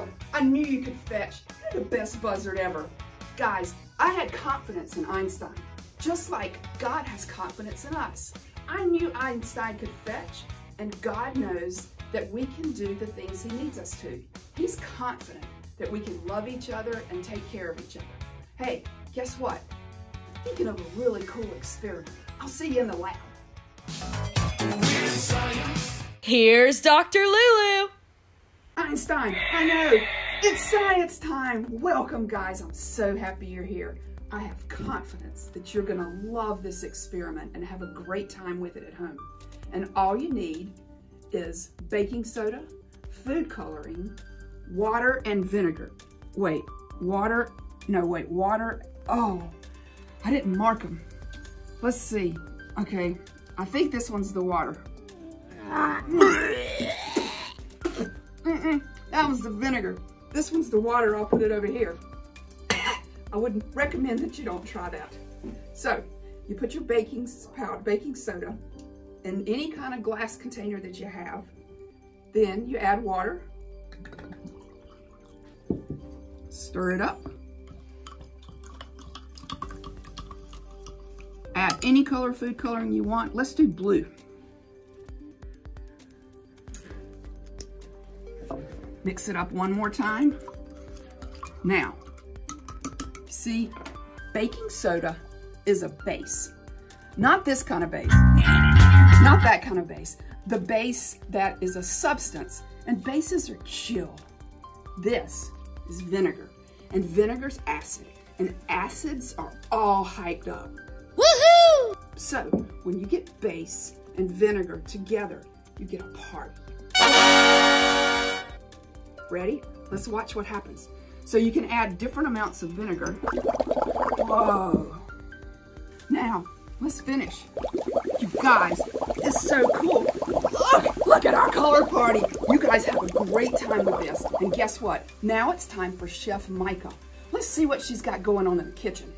Oh, I knew you could fetch. You're the best buzzard ever. Guys, I had confidence in Einstein, just like God has confidence in us. I knew Einstein could fetch, and God knows that we can do the things he needs us to. He's confident that we can love each other and take care of each other. Hey, guess what? I'm thinking of a really cool experiment. I'll see you in the lab. Here's Dr. LuLu. Einstein, I know, it's science time. Welcome, guys. I'm so happy you're here. I have confidence that you're gonna love this experiment and have a great time with it at home. And all you need is baking soda, food coloring, water, and vinegar. Water. Oh, I didn't mark them. Let's see. Okay, I think this one's the water. That was the vinegar. This one's the water. I'll put it over here. I wouldn't recommend that you don't try that. So, you put your baking soda in any kind of glass container that you have. Then you add water. Stir it up. Add any color food coloring you want. Let's do blue. Mix it up one more time. Now, see, baking soda is a base. Not this kind of base. Not that kind of base. The base that is a substance, and bases are chill. This is vinegar, and vinegar's acid, and acids are all hyped up. Woohoo! So, when you get base and vinegar together, you get a party. Ready? Let's watch what happens. So you can add different amounts of vinegar. Whoa. Now, let's finish. You guys, it's so cool. Look at our color party. You guys have a great time with this. And guess what? Now it's time for Chef Micah. Let's see what she's got going on in the kitchen.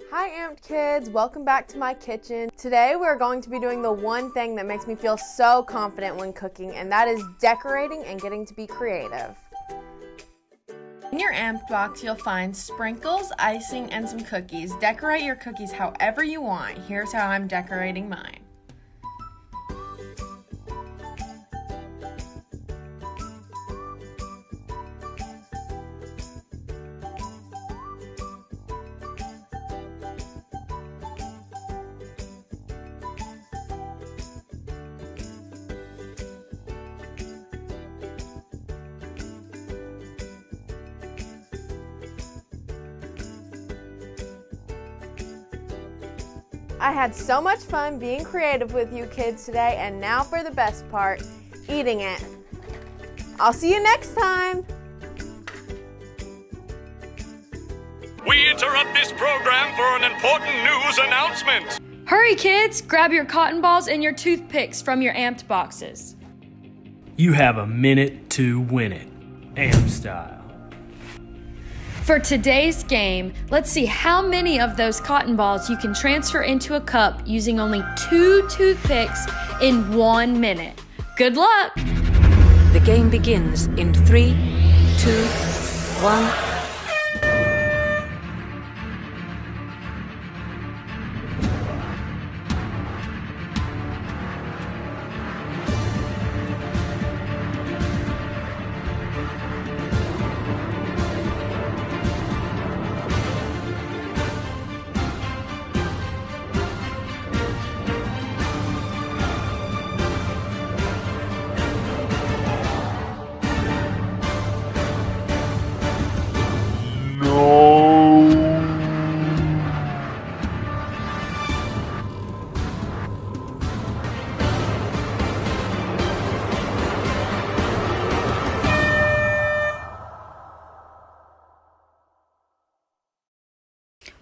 Hi Amped kids, welcome back to my kitchen. Today we're going to be doing the one thing that makes me feel so confident when cooking, and that is decorating and getting to be creative. In your AMPED box, you'll find sprinkles, icing, and some cookies. Decorate your cookies however you want. Here's how I'm decorating mine. I had so much fun being creative with you kids today, and now for the best part, eating it. I'll see you next time. We interrupt this program for an important news announcement. Hurry kids, grab your cotton balls and your toothpicks from your AMPED boxes. You have a minute to win it, AMP style. For today's game, let's see how many of those cotton balls you can transfer into a cup using only 2 toothpicks in 1 minute. Good luck! The game begins in 3, 2, 1.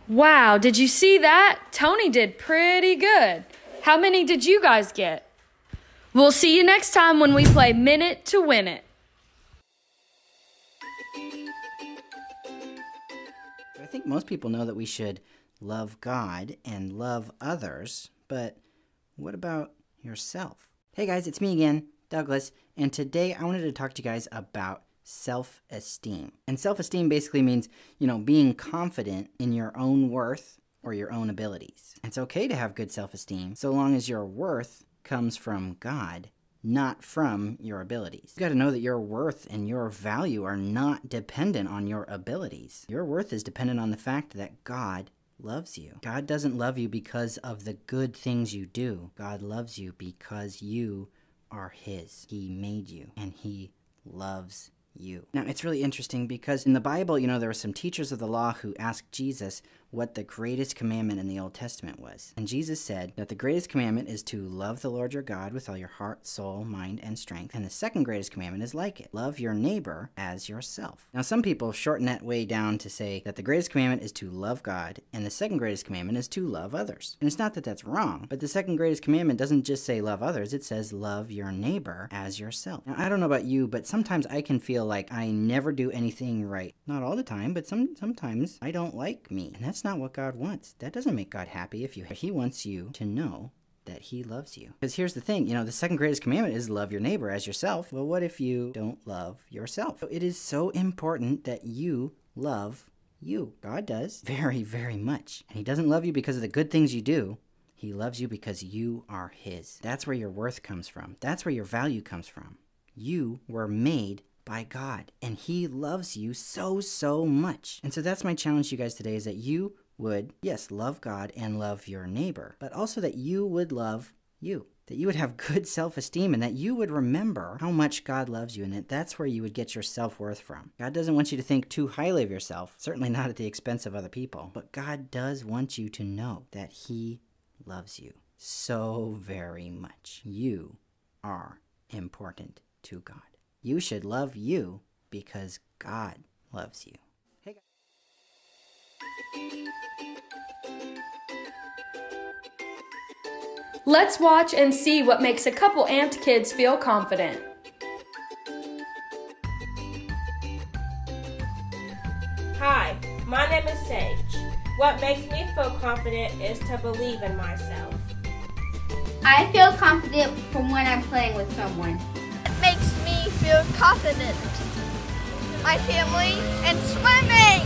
Wow, did you see that? Tony did pretty good. How many did you guys get? We'll see you next time when we play Minute to Win It. I think most people know that we should love God and love others, but what about yourself? Hey guys, it's me again, Douglas, and today I wanted to talk to you guys about self-esteem. And self-esteem basically means, being confident in your own worth or your own abilities. It's okay to have good self-esteem so long as your worth comes from God, not from your abilities. You gotta know that your worth and your value are not dependent on your abilities. Your worth is dependent on the fact that God loves you. God doesn't love you because of the good things you do. God loves you because you are His. He made you, and He loves you. Now, it's really interesting because in the Bible, there were some teachers of the law who asked Jesus what the greatest commandment in the Old Testament was. And Jesus said that the greatest commandment is to love the Lord your God with all your heart, soul, mind, and strength. And the second greatest commandment is like it. Love your neighbor as yourself. Now, some people shorten that way down to say that the greatest commandment is to love God, and the second greatest commandment is to love others. And it's not that that's wrong, but the second greatest commandment doesn't just say love others, it says love your neighbor as yourself. Now, I don't know about you, but sometimes I can feel like I never do anything right. Not all the time, but sometimes I don't like me. And that's not what God wants. That doesn't make God happy. He wants you to know that He loves you. Because here's the thing, the second greatest commandment is love your neighbor as yourself. Well, what if you don't love yourself? So it is so important that you love you. God does very, very much. And He doesn't love you because of the good things you do. He loves you because you are His. That's where your worth comes from. That's where your value comes from. You were made by God, and He loves you so, so much. And so that's my challenge to you guys today, is that you would, yes, love God and love your neighbor, but also that you would love you, that you would have good self-esteem, and that you would remember how much God loves you, and that's where you would get your self-worth from. God doesn't want you to think too highly of yourself, certainly not at the expense of other people, but God does want you to know that He loves you so very much. You are important to God. You should love you because God loves you. Hey guys. Let's watch and see what makes a couple amped kids feel confident. Hi, my name is Sage. What makes me feel confident is to believe in myself. I feel confident from when I'm playing with someone. It makes me feel confident. My family and swimming.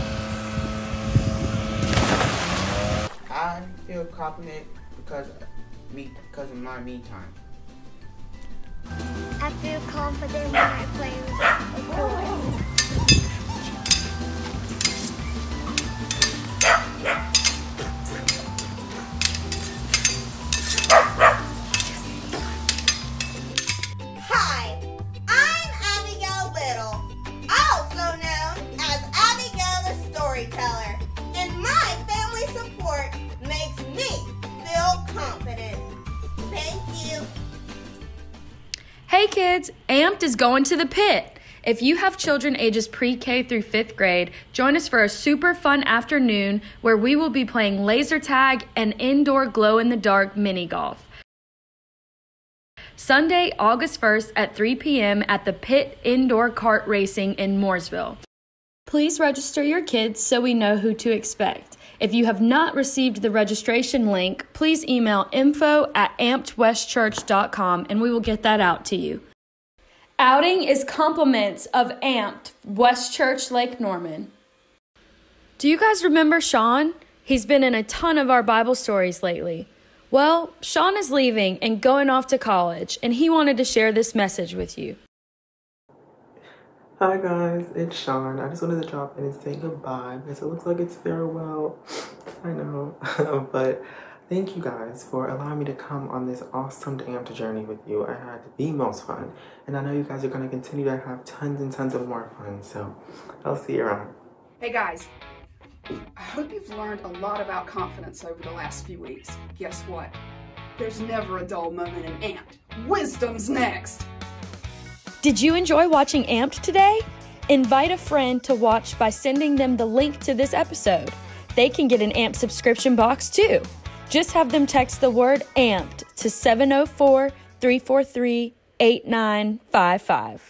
I feel confident because of my me time. I feel confident when I play with a boy. Hey kids, AMPED is going to the pit. If you have children ages pre-K through 5th grade, join us for a super fun afternoon where we will be playing laser tag and indoor glow-in-the-dark mini golf. Sunday, August 1st at 3 p.m. at the Pit Indoor Kart Racing in Mooresville. Please register your kids so we know who to expect. If you have not received the registration link, please email info@ampedwestchurch.com and we will get that out to you. Outing is compliments of AMPED, West Church, Lake Norman. Do you guys remember Sean? He's been in a ton of our Bible stories lately. Well, Sean is leaving and going off to college, and he wanted to share this message with you. Hi guys, it's Sean. I just wanted to drop in and say goodbye because it looks like it's farewell. I know, but thank you guys for allowing me to come on this awesome AMPED journey with you. I had the most fun, and I know you guys are going to continue to have tons and tons of more fun, so I'll see you around. Hey guys, I hope you've learned a lot about confidence over the last few weeks. Guess what? There's never a dull moment in AMPED. Wisdom's next! Did you enjoy watching AMPED today? Invite a friend to watch by sending them the link to this episode. They can get an AMPED subscription box too. Just have them text the word AMPED to 704-343-8955.